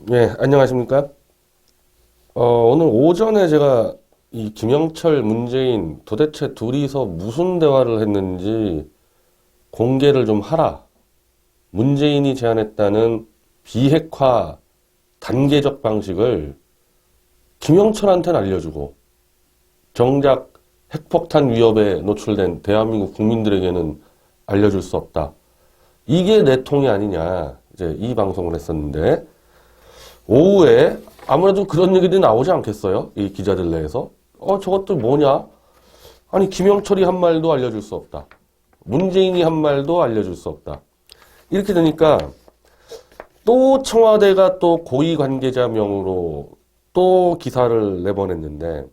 네, 안녕하십니까? 오늘 오전에 제가 이 김영철, 문재인 도대체 둘이서 무슨 대화를 했는지 공개를 좀 하라. 문재인이 제안했다는 비핵화 단계적 방식을 김영철한테는 알려주고 정작 핵폭탄 위협에 노출된 대한민국 국민들에게는 알려줄 수 없다. 이게 내통이 아니냐. 이제 이 방송을 했었는데 오후에 아무래도 그런 얘기들이 나오지 않겠어요? 이 기자들 내에서. 저것도 뭐냐? 아니, 김영철이 한 말도 알려줄 수 없다. 문재인이 한 말도 알려줄 수 없다. 이렇게 되니까 또 청와대가 또 고위 관계자명으로 또 기사를 내보냈는데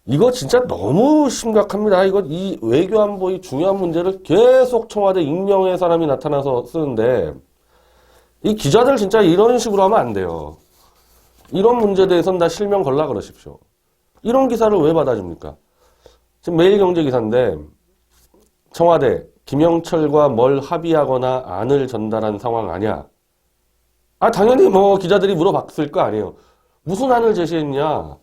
이거 진짜 너무 심각합니다. 이거 이 외교안보의 중요한 문제를 계속 청와대 익명의 사람이 나타나서 쓰는데 이 기자들 진짜 이런 식으로 하면 안 돼요. 이런 문제에 대해서는 다 실명 걸라 그러십시오. 이런 기사를 왜 받아줍니까? 지금 매일경제 기사인데 청와대 김영철과 뭘 합의하거나 안을 전달한 상황 아니야? 당연히 뭐 기자들이 물어봤을 거 아니에요. 무슨 안을 제시했냐?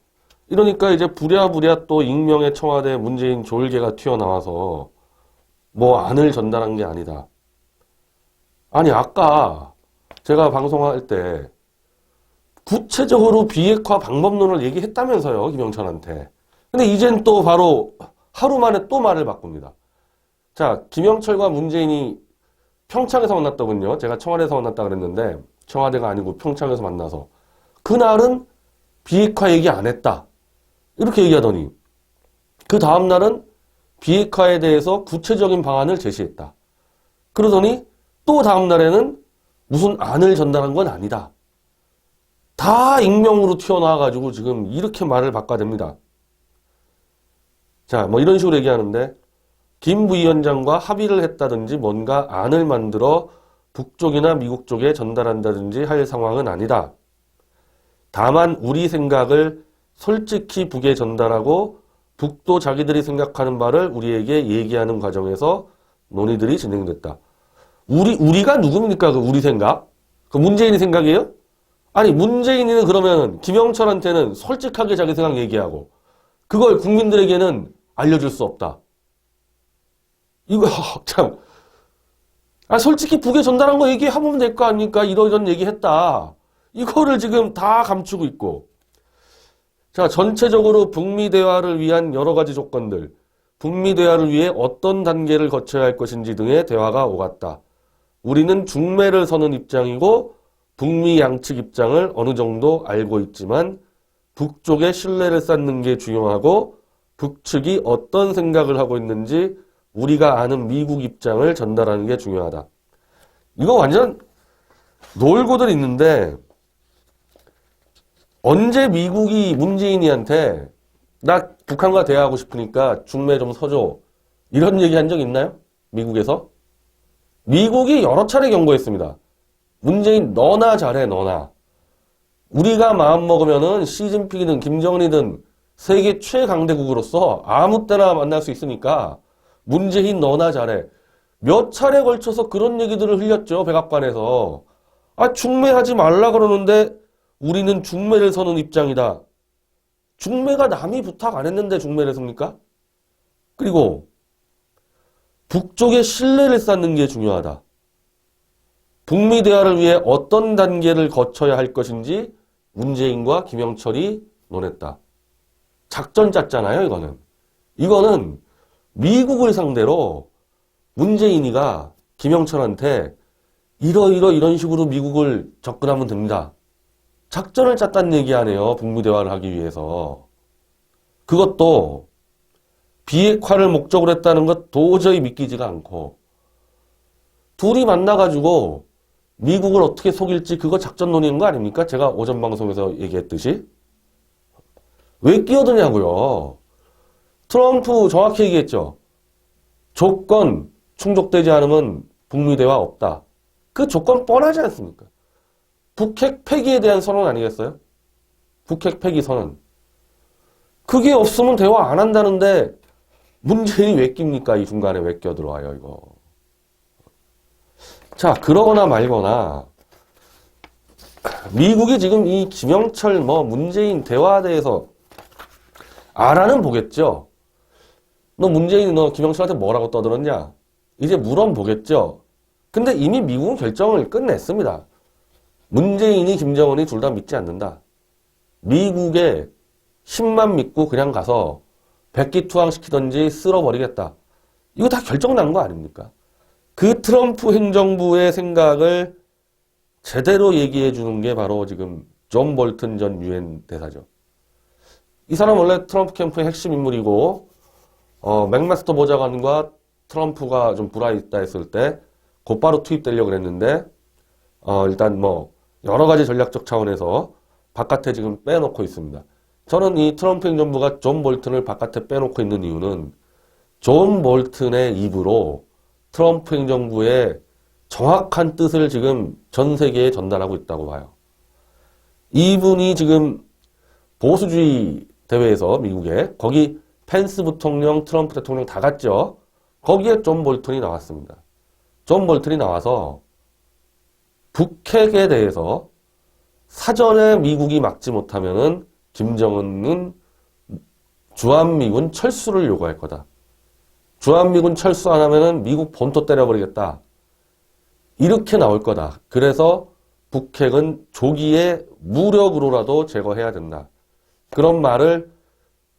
이러니까 이제 부랴부랴 또 익명의 청와대 문재인 졸개가 튀어나와서 뭐 안을 전달한 게 아니다. 아니 아까 제가 방송할 때 구체적으로 비핵화 방법론을 얘기했다면서요, 김영철한테. 근데 이젠 또 바로 하루 만에 또 말을 바꿉니다. 자, 김영철과 문재인이 평창에서 만났더군요. 제가 청와대에서 만났다 그랬는데 청와대가 아니고 평창에서 만나서 그날은 비핵화 얘기 안 했다. 이렇게 얘기하더니 그 다음날은 비핵화에 대해서 구체적인 방안을 제시했다. 그러더니 또 다음날에는 무슨 안을 전달한 건 아니다. 다 익명으로 튀어나와가지고 지금 이렇게 말을 바꿔댑니다. 자, 뭐 이런 식으로 얘기하는데 김 부위원장과 합의를 했다든지 뭔가 안을 만들어 북쪽이나 미국 쪽에 전달한다든지 할 상황은 아니다. 다만 우리 생각을 솔직히 북에 전달하고 북도 자기들이 생각하는 바를 우리에게 얘기하는 과정에서 논의들이 진행됐다. 우리가 누굽니까? 그 우리 생각? 그 문재인이 생각이에요? 아니, 문재인이는 그러면 김영철한테는 솔직하게 자기 생각 얘기하고 그걸 국민들에게는 알려줄 수 없다. 이거 참. 솔직히 북에 전달한 거 얘기하면 될 거 아닙니까? 이러저런 얘기했다. 이거를 지금 다 감추고 있고. 자, 전체적으로 북미 대화를 위한 여러 가지 조건들, 북미 대화를 위해 어떤 단계를 거쳐야 할 것인지 등의 대화가 오갔다. 우리는 중매를 서는 입장이고 북미 양측 입장을 어느 정도 알고 있지만 북쪽에 신뢰를 쌓는 게 중요하고 북측이 어떤 생각을 하고 있는지 우리가 아는 미국 입장을 전달하는 게 중요하다. 이거 완전 놀고들 있는데 언제 미국이 문재인이한테 나 북한과 대화하고 싶으니까 중매 좀 서줘 이런 얘기 한 적 있나요? 미국에서? 미국이 여러 차례 경고했습니다. 문재인 너나 잘해 너나. 우리가 마음먹으면은 시진핑이든 김정은이든 세계 최강대국으로서 아무 때나 만날 수 있으니까 문재인 너나 잘해. 몇 차례 걸쳐서 그런 얘기들을 흘렸죠. 백악관에서. 중매하지 말라 그러는데 우리는 중매를 서는 입장이다. 중매가 남이 부탁 안 했는데 중매를 섭니까? 그리고 북쪽의 신뢰를 쌓는 게 중요하다. 북미 대화를 위해 어떤 단계를 거쳐야 할 것인지 문재인과 김영철이 논했다. 작전 짰잖아요, 이거는. 이거는 미국을 상대로 문재인이가 김영철한테 이런 식으로 미국을 접근하면 됩니다. 작전을 짰다는 얘기 하네요. 북미 대화를 하기 위해서. 그것도 비핵화를 목적으로 했다는 것 도저히 믿기지가 않고 둘이 만나가지고 미국을 어떻게 속일지 그거 작전 논의인 거 아닙니까? 제가 오전 방송에서 얘기했듯이. 왜 끼어드냐고요. 트럼프 정확히 얘기했죠. 조건 충족되지 않으면 북미 대화 없다. 그 조건 뻔하지 않습니까? 북핵 폐기에 대한 선언 아니겠어요? 북핵 폐기 선언. 그게 없으면 대화 안 한다는데 문재인이 왜 낍니까? 이 중간에 왜 껴들어와요, 이거. 자, 그러거나 말거나 미국이 지금 이 김영철 문재인 대화에 대해서 알아는 보겠죠. 너 문재인 너 김영철한테 뭐라고 떠들었냐? 이제 물어보겠죠. 근데 이미 미국은 결정을 끝냈습니다. 문재인이 김정은이 둘 다 믿지 않는다. 미국의 힘만 믿고 그냥 가서 백기투항시키든지 쓸어버리겠다. 이거 다 결정난 거 아닙니까? 그 트럼프 행정부의 생각을 제대로 얘기해 주는 게 바로 지금 존 볼튼 전 유엔 대사죠. 이 사람 원래 트럼프 캠프의 핵심 인물이고 맥마스터 보좌관과 트럼프가 좀 불화있다 했을 때 곧바로 투입되려고 그랬는데 일단 여러 가지 전략적 차원에서 바깥에 지금 빼놓고 있습니다. 저는 이 트럼프 행정부가 존 볼튼을 바깥에 빼놓고 있는 이유는 존 볼튼의 입으로 트럼프 행정부의 정확한 뜻을 지금 전 세계에 전달하고 있다고 봐요. 이분이 지금 보수주의 대회에서 미국에 거기 펜스 부통령, 트럼프 대통령 다 갔죠. 거기에 존 볼튼이 나왔습니다. 존 볼튼이 나와서 북핵에 대해서 사전에 미국이 막지 못하면은 김정은은 주한미군 철수를 요구할 거다. 주한미군 철수 안 하면은 미국 본토 때려버리겠다. 이렇게 나올 거다. 그래서 북핵은 조기에 무력으로라도 제거해야 된다. 그런 말을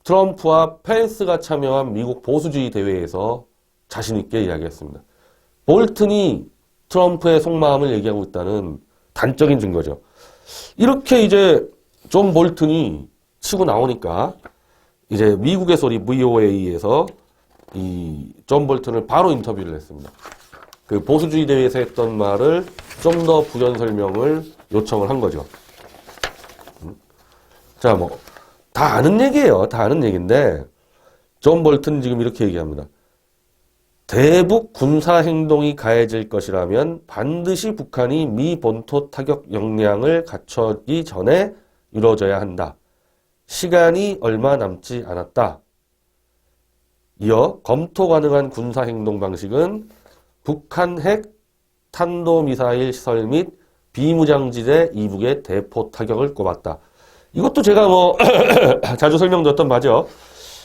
트럼프와 펜스가 참여한 미국 보수주의 대회에서 자신 있게 이야기했습니다. 볼튼이 트럼프의 속마음을 얘기하고 있다는 단적인 증거죠. 이렇게 이제 존 볼튼이 치고 나오니까 이제 미국의 소리 VOA에서 이 존 볼튼을 바로 인터뷰를 했습니다. 그 보수주의 대회에서 했던 말을 좀 더 부연 설명을 요청을 한 거죠. 자, 다 아는 얘기예요. 다 아는 얘기인데 존 볼튼 지금 이렇게 얘기합니다. 대북 군사 행동이 가해질 것이라면 반드시 북한이 미 본토 타격 역량을 갖추기 전에 이루어져야 한다. 시간이 얼마 남지 않았다. 이어 검토 가능한 군사 행동 방식은 북한 핵 탄도미사일 시설 및 비무장지대 이북의 대포 타격을 꼽았다. 이것도 제가 자주 설명드렸던 바죠.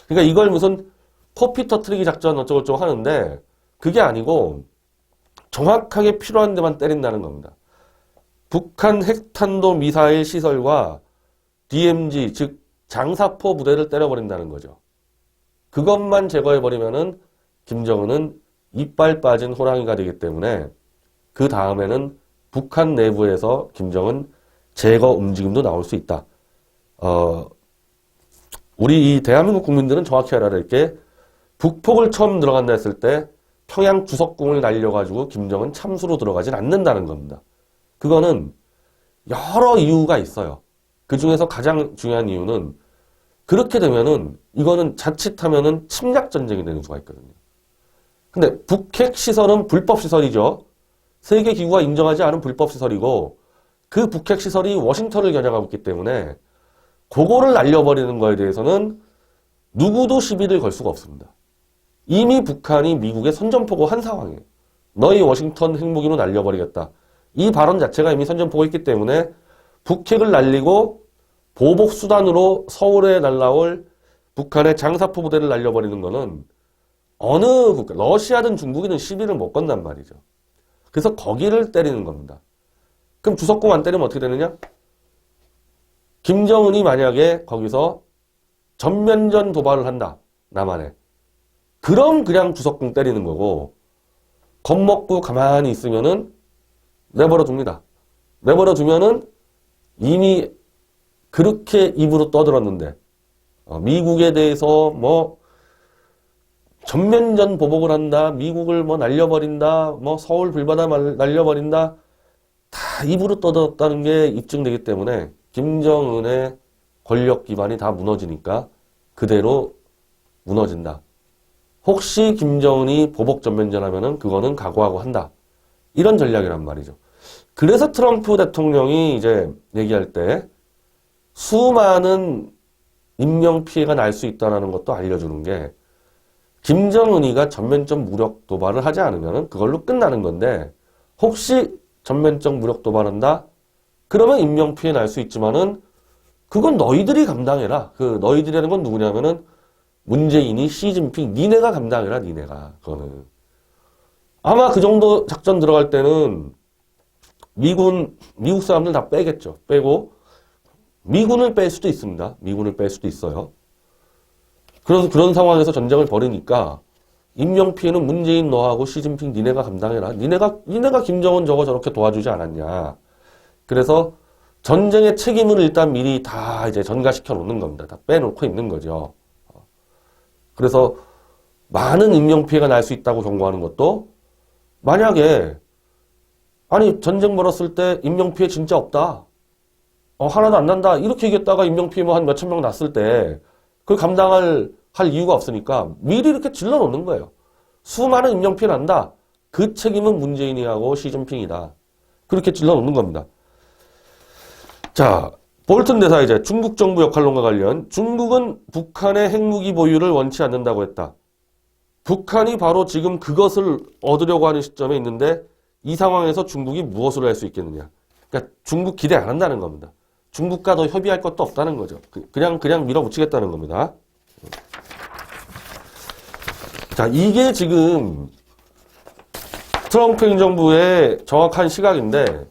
그러니까 이걸 무슨 코피 터트리기 작전 어쩌고저쩌고 하는데 그게 아니고 정확하게 필요한 데만 때린다는 겁니다. 북한 핵탄도 미사일 시설과 DMZ 즉 장사포 부대를 때려버린다는 거죠. 그것만 제거해버리면은 김정은은 이빨 빠진 호랑이가 되기 때문에 그 다음에는 북한 내부에서 김정은 제거 움직임도 나올 수 있다. 우리 이 대한민국 국민들은 정확히 알아야 될 게 북폭을 처음 들어간다 했을 때 평양 주석궁을 날려가지고 김정은 참수로 들어가진 않는다는 겁니다. 그거는 여러 이유가 있어요. 그 중에서 가장 중요한 이유는 그렇게 되면은 이거는 자칫하면은 침략 전쟁이 되는 수가 있거든요. 근데 북핵 시설은 불법 시설이죠. 세계 기구가 인정하지 않은 불법 시설이고 그 북핵 시설이 워싱턴을 겨냥하고 있기 때문에 그거를 날려버리는 거에 대해서는 누구도 시비를 걸 수가 없습니다. 이미 북한이 미국에 선전포고 한 상황이에요. 너희 워싱턴 핵무기로 날려버리겠다. 이 발언 자체가 이미 선전포고 있기 때문에 북핵을 날리고 보복 수단으로 서울에 날라올 북한의 장사포 부대를 날려버리는 거는 어느 국가, 러시아든 중국이든 시비를 못 건단 말이죠. 그래서 거기를 때리는 겁니다. 그럼 주석궁 안 때리면 어떻게 되느냐? 김정은이 만약에 거기서 전면전 도발을 한다. 남한에. 그럼 그냥 주석궁 때리는 거고 겁먹고 가만히 있으면은 내버려 둡니다. 내버려 두면은 이미 그렇게 입으로 떠들었는데 미국에 대해서 전면전 보복을 한다. 미국을 날려버린다. 서울 불바다 날려버린다. 다 입으로 떠들었다는 게 입증되기 때문에 김정은의 권력 기반이 다 무너지니까 그대로 무너진다. 혹시 김정은이 보복 전면전하면은 그거는 각오하고 한다. 이런 전략이란 말이죠. 그래서 트럼프 대통령이 이제 얘기할 때 수많은 인명피해가 날 수 있다는 것도 알려주는 게 김정은이가 전면적 무력 도발을 하지 않으면 그걸로 끝나는 건데 혹시 전면적 무력 도발한다? 그러면 인명피해 날 수 있지만은 그건 너희들이 감당해라. 그 너희들이라는 건 누구냐면은 문재인이 시진핑 니네가 감당해라. 니네가. 그거는. 아마 그 정도 작전 들어갈 때는 미국 사람들 다 빼겠죠. 빼고 미군을 뺄 수도 있습니다. 미군을 뺄 수도 있어요. 그래서 그런 상황에서 전쟁을 벌이니까 인명피해는 문재인 너하고 시진핑 니네가 감당해라. 니네가 김정은 저렇게 도와주지 않았냐. 그래서 전쟁의 책임을 일단 미리 다 이제 전가시켜 놓는 겁니다. 다 빼놓고 있는 거죠. 그래서 많은 인명피해가 날 수 있다고 경고하는 것도 만약에 아니 전쟁 벌었을 때 인명피해 진짜 없다. 하나도 안 난다. 이렇게 얘기했다가 인명피해 뭐 한 몇천 명 났을 때 그걸 할 이유가 없으니까 미리 이렇게 질러 놓는 거예요. 수많은 인명피해 난다. 그 책임은 문재인이 하고 시진핑이다. 그렇게 질러 놓는 겁니다. 자, 볼튼 대사 이제 중국 정부 역할론과 관련 중국은 북한의 핵무기 보유를 원치 않는다고 했다. 북한이 바로 지금 그것을 얻으려고 하는 시점에 있는데 이 상황에서 중국이 무엇을 할 수 있겠느냐. 그러니까 중국 기대 안 한다는 겁니다. 중국과 더 협의할 것도 없다는 거죠. 그냥 밀어붙이겠다는 겁니다. 자, 이게 지금 트럼프 행정부의 정확한 시각인데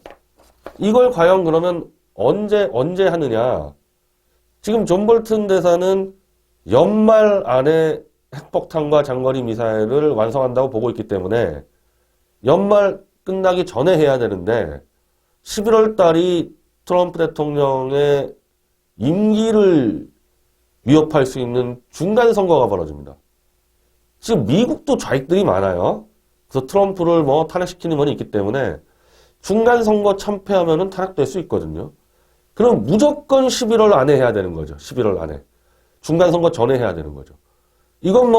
이걸 과연 그러면 언제 하느냐. 지금 존 볼튼 대사는 연말 안에 핵폭탄과 장거리 미사일을 완성한다고 보고 있기 때문에 연말 끝나기 전에 해야 되는데 11월 달이 트럼프 대통령의 임기를 위협할 수 있는 중간 선거가 벌어집니다. 지금 미국도 좌익들이 많아요. 그래서 트럼프를 탄핵시키는 면이 있기 때문에 중간 선거 참패하면은 탄핵될 수 있거든요. 그럼 무조건 11월 안에 해야 되는 거죠. 11월 안에. 중간 선거 전에 해야 되는 거죠. 이건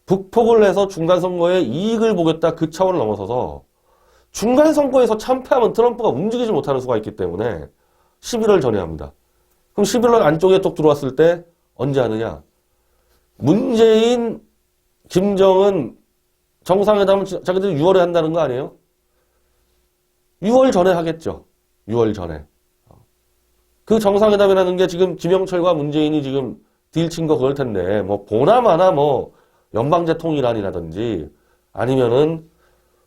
북폭을 해서 중간 선거에 이익을 보겠다 그 차원을 넘어서서 중간 선거에서 참패하면 트럼프가 움직이지 못하는 수가 있기 때문에 11월 전에 합니다. 그럼 11월 안쪽에 또 들어왔을 때 언제 하느냐? 문재인, 김정은 정상회담은 자기들이 6월에 한다는 거 아니에요? 6월 전에 하겠죠. 6월 전에. 그 정상회담이라는 게 지금 김영철과 문재인이 지금 딜 친 거 그럴 텐데 보나마나 연방제 통일안이라든지 아니면은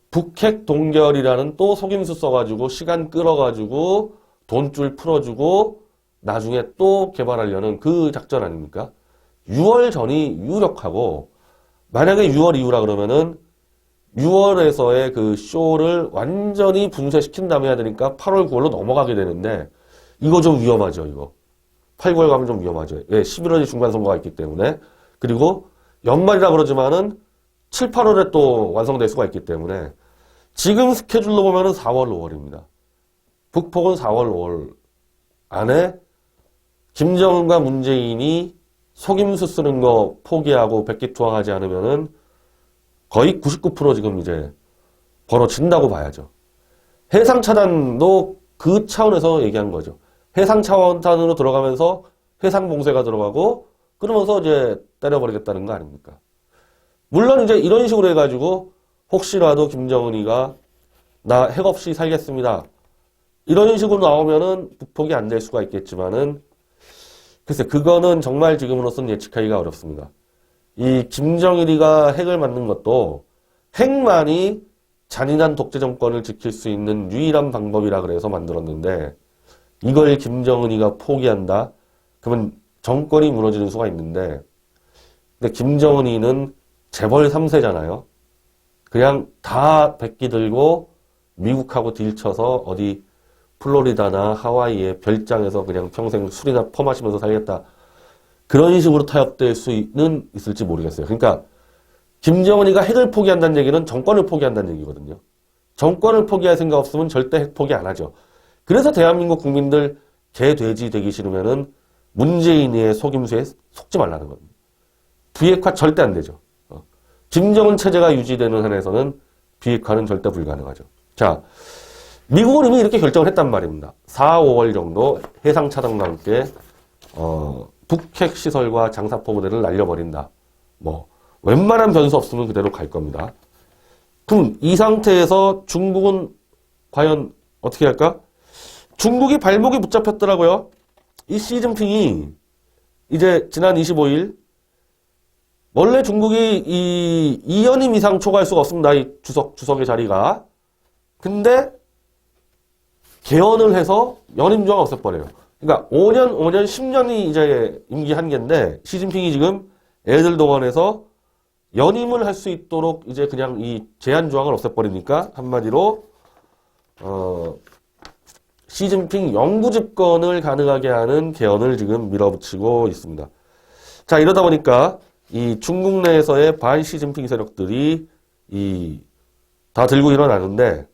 북핵 동결이라는 또 속임수 써가지고 시간 끌어가지고 돈줄 풀어주고 나중에 또 개발하려는 그 작전 아닙니까? 6월 전이 유력하고 만약에 6월 이후라 그러면은 6월에서의 그 쇼를 완전히 분쇄시킨 다음에 해야 되니까 8월, 9월로 넘어가게 되는데 이거 좀 위험하죠, 이거. 8, 9월 가면 좀 위험하죠. 예, 11월에 중간선거가 있기 때문에. 그리고 연말이라 그러지만은 7, 8월에 또 완성될 수가 있기 때문에 지금 스케줄로 보면은 4월, 5월입니다. 북폭은 4월, 5월 안에 김정은과 문재인이 속임수 쓰는 거 포기하고 백기투항하지 않으면은 거의 99% 지금 이제 벌어진다고 봐야죠. 해상 차단도 그 차원에서 얘기한 거죠. 해상 차원탄으로 들어가면서 해상 봉쇄가 들어가고 그러면서 이제 때려버리겠다는 거 아닙니까? 물론 이제 이런 식으로 해가지고 혹시라도 김정은이가 나 핵 없이 살겠습니다. 이런 식으로 나오면은 북폭이 안 될 수가 있겠지만은 글쎄 그거는 정말 지금으로서는 예측하기가 어렵습니다. 이 김정일이가 핵을 만든 것도 핵만이 잔인한 독재 정권을 지킬 수 있는 유일한 방법이라 그래서 만들었는데 이걸 김정은이가 포기한다? 그러면 정권이 무너지는 수가 있는데 근데 김정은이는 재벌 3세잖아요. 그냥 다 백기 들고 미국하고 딜쳐서 어디 플로리다나 하와이의 별장에서 그냥 평생 술이나 퍼마시면서 살겠다. 그런 식으로 타협될 수는 있을지 모르겠어요. 그러니까 김정은이가 핵을 포기한다는 얘기는 정권을 포기한다는 얘기거든요. 정권을 포기할 생각 없으면 절대 핵 포기 안 하죠. 그래서 대한민국 국민들 개돼지 되기 싫으면은 문재인의 속임수에 속지 말라는 겁니다. 비핵화 절대 안 되죠. 김정은 체제가 유지되는 한에서는 비핵화는 절대 불가능하죠. 자, 미국은 이미 이렇게 결정을 했단 말입니다. 4, 5월 정도 해상 차단과 함께 북핵 시설과 장사포 부대를 날려버린다. 웬만한 변수 없으면 그대로 갈 겁니다. 그럼 이 상태에서 중국은 과연 어떻게 할까? 중국이 발목이 붙잡혔더라고요. 이 시진핑이 이제 지난 25일 원래 중국이 이 2연임 이상 초과할 수가 없습니다. 이 주석의 자리가. 근데 개헌을 해서 연임 조항을 없애버려요. 그러니까 5년, 10년이 이제 임기 한계인데 시진핑이 지금 애들 동원해서 연임을 할 수 있도록 이제 그냥 이 제한 조항을 없애버리니까 한마디로 시진핑 영구 집권을 가능하게 하는 개헌을 지금 밀어붙이고 있습니다. 자, 이러다 보니까 이 중국 내에서의 반 시진핑 세력들이 다 들고 일어나는데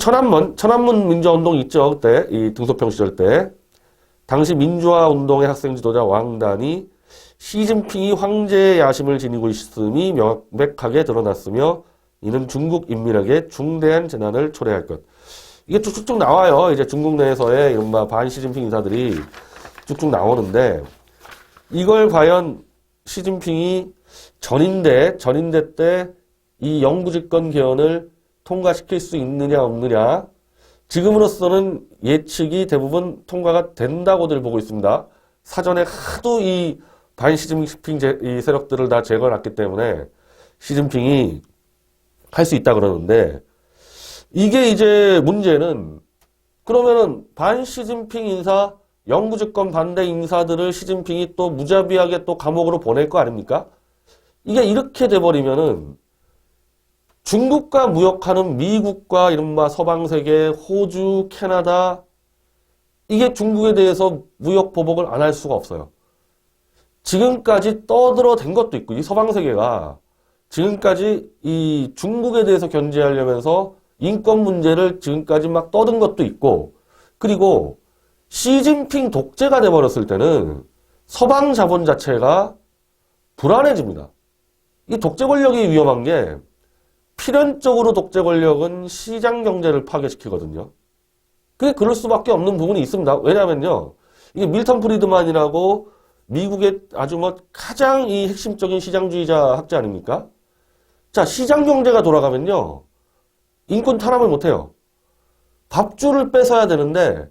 천안문 민주화운동 있죠. 그때 이 등소평 시절 때 당시 민주화운동의 학생 지도자 왕단이 시진핑이 황제의 야심을 지니고 있음이 명백하게 드러났으며 이는 중국 인민에게 중대한 재난을 초래할 것. 이게 쭉쭉쭉 나와요. 이제 중국 내에서의 이른바 반 시진핑 인사들이 쭉쭉 나오는데 이걸 과연 시진핑이 전인대 때 이 영구집권 개헌을 통과시킬 수 있느냐 없느냐 지금으로서는 예측이 대부분 통과가 된다고들 보고 있습니다. 사전에 하도 이 반시진핑 이 세력들을 다 제거해놨기 때문에 시진핑이 할 수 있다 그러는데 이게 이제 문제는 그러면은 반시진핑 인사 영구집권 반대 인사들을 시진핑이 또 무자비하게 또 감옥으로 보낼 거 아닙니까? 이게 이렇게 돼버리면은 중국과 무역하는 미국과 이른바 서방세계, 호주, 캐나다 이게 중국에 대해서 무역 보복을 안 할 수가 없어요. 지금까지 떠들어댄 것도 있고 이 서방세계가 지금까지 이 중국에 대해서 견제하려면서 인권 문제를 지금까지 막 떠든 것도 있고 그리고 시진핑 독재가 돼버렸을 때는 서방 자본 자체가 불안해집니다. 이 독재 권력이 위험한 게 필연적으로 독재 권력은 시장 경제를 파괴시키거든요. 그게 그럴 수밖에 없는 부분이 있습니다. 왜냐면요. 이게 밀턴 프리드만이라고 미국의 아주 가장 이 핵심적인 시장주의자 학자 아닙니까? 자, 시장 경제가 돌아가면요. 인권 탄압을 못해요. 밥줄을 뺏어야 되는데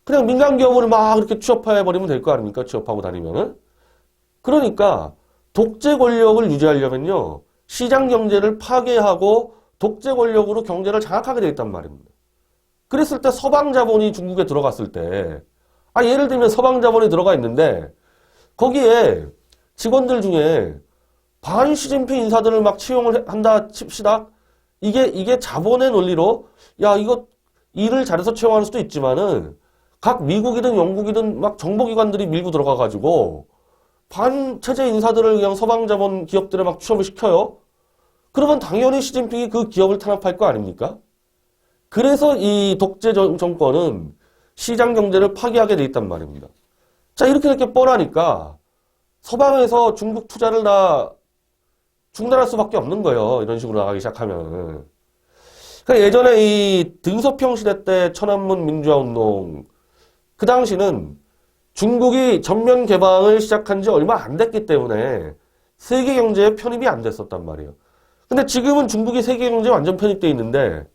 그냥 민간 기업을 막 이렇게 취업해버리면 될 거 아닙니까? 취업하고 다니면은. 그러니까 독재 권력을 유지하려면요. 시장 경제를 파괴하고 독재 권력으로 경제를 장악하게 되어 있단 말입니다. 그랬을 때 서방 자본이 중국에 들어갔을 때 예를 들면 서방 자본이 들어가 있는데 거기에 직원들 중에 반 시진핑 인사들을 막 채용을 한다 칩시다. 이게 자본의 논리로 이거 일을 잘해서 채용하는 수도 있지만은 각 미국이든 영국이든 막 정보기관들이 밀고 들어가가지고 반체제 인사들을 그냥 서방 자본 기업들에 막 취업을 시켜요. 그러면 당연히 시진핑이 그 기업을 탄압할 거 아닙니까? 그래서 이 독재 정권은 시장 경제를 파괴하게 돼 있단 말입니다. 자, 이렇게 뻔하니까 서방에서 중국 투자를 다 중단할 수밖에 없는 거예요. 이런 식으로 나가기 시작하면. 그러니까 예전에 이 등소평 시대 때 천안문 민주화운동 그 당시는 중국이 전면 개방을 시작한 지 얼마 안 됐기 때문에 세계 경제에 편입이 안 됐었단 말이에요. 근데 지금은 중국이 세계 경제에 완전 편입돼 있는데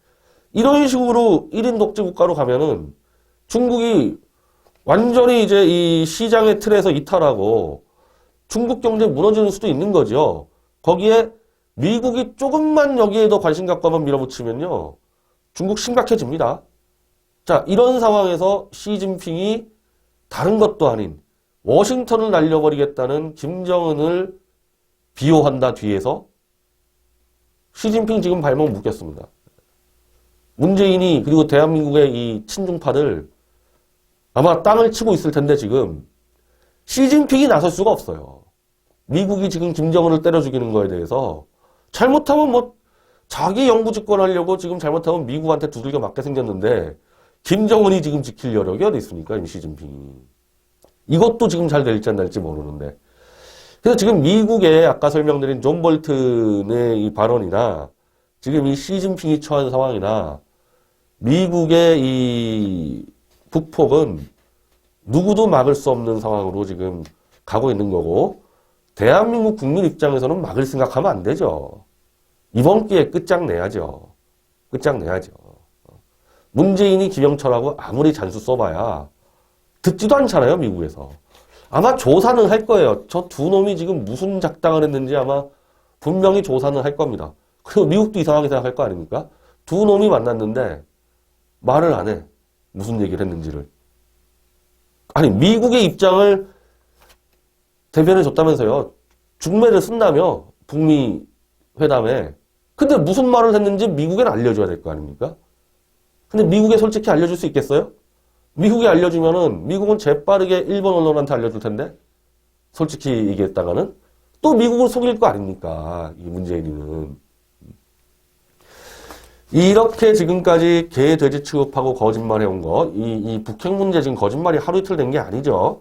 이런 식으로 1인 독재 국가로 가면은 중국이 완전히 이제 이 시장의 틀에서 이탈하고 중국 경제 무너지는 수도 있는 거죠. 거기에 미국이 조금만 여기에 더 관심 갖고 한번 밀어붙이면요. 중국 심각해집니다. 자, 이런 상황에서 시진핑이 다른 것도 아닌 워싱턴을 날려버리겠다는 김정은을 비호한다 뒤에서 시진핑 지금 발목 묶였습니다. 문재인이 그리고 대한민국의 이 친중파들 아마 땅을 치고 있을 텐데 지금 시진핑이 나설 수가 없어요. 미국이 지금 김정은을 때려 죽이는 거에 대해서 잘못하면 자기 영구 집권하려고 지금 잘못하면 미국한테 두들겨 맞게 생겼는데 김정은이 지금 지킬 여력이 어디 있습니까? 이 시진핑이. 이것도 지금 잘 될지 안 될지 모르는데. 그래서 지금 미국의 아까 설명드린 존 볼튼의 이 발언이나 지금 이 시진핑이 처한 상황이나 미국의 이 북폭은 누구도 막을 수 없는 상황으로 지금 가고 있는 거고 대한민국 국민 입장에서는 막을 생각하면 안 되죠. 이번 기회에 끝장내야죠. 끝장내야죠. 문재인이 김영철하고 아무리 잔수 써봐야 듣지도 않잖아요, 미국에서. 아마 조사는 할 거예요. 저 두 놈이 지금 무슨 작당을 했는지 아마 분명히 조사는 할 겁니다. 그리고 미국도 이상하게 생각할 거 아닙니까? 두 놈이 만났는데 말을 안 해. 무슨 얘기를 했는지를. 아니, 미국의 입장을 대변해 줬다면서요. 중매를 쓴다며, 북미 회담에. 근데 무슨 말을 했는지 미국에는 알려줘야 될 거 아닙니까? 근데 미국에 솔직히 알려줄 수 있겠어요? 미국에 알려주면은 미국은 재빠르게 일본 언론한테 알려줄 텐데, 솔직히 얘기했다가는 또 미국을 속일 거 아닙니까? 이 문재인이는. 이렇게 지금까지 개, 돼지 취급하고 거짓말해온 거, 이 북핵 문제 지금 거짓말이 하루 이틀 된 게 아니죠.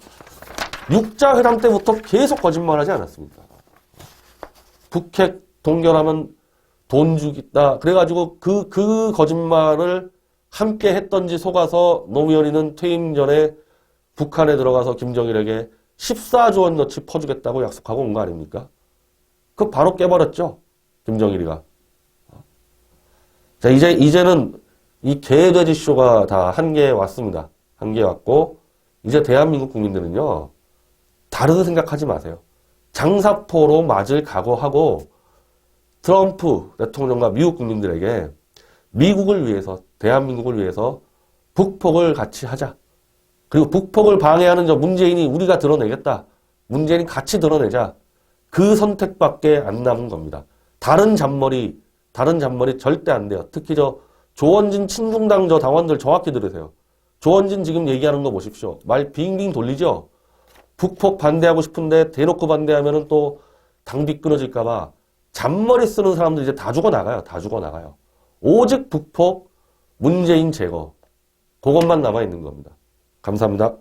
육자 회담 때부터 계속 거짓말하지 않았습니까? 북핵 동결하면 돈 주겠다. 그래가지고 그 거짓말을 함께 했던지 속아서 노무현이는 퇴임 전에 북한에 들어가서 김정일에게 14조 원어치 퍼주겠다고 약속하고 온 거 아닙니까? 그거 바로 깨버렸죠. 김정일이가. 자, 이제는 이 개돼지 쇼가 다 한계에 왔습니다. 한계에 왔고, 이제 대한민국 국민들은요, 다르게 생각하지 마세요. 장사포로 맞을 각오하고 트럼프 대통령과 미국 국민들에게 미국을 위해서, 대한민국을 위해서 북폭을 같이 하자. 그리고 북폭을 방해하는 저 문재인이 우리가 드러내겠다. 문재인이 같이 드러내자. 그 선택밖에 안 남은 겁니다. 다른 잔머리 절대 안 돼요. 특히 저 조원진 친중당 저 당원들 정확히 들으세요. 조원진 지금 얘기하는 거 보십시오. 말 빙빙 돌리죠? 북폭 반대하고 싶은데 대놓고 반대하면은 또 당비 끊어질까봐 잔머리 쓰는 사람들 이제 다 죽어나가요. 다 죽어나가요. 오직 북폭, 문재인 제거. 그것만 남아있는 겁니다. 감사합니다.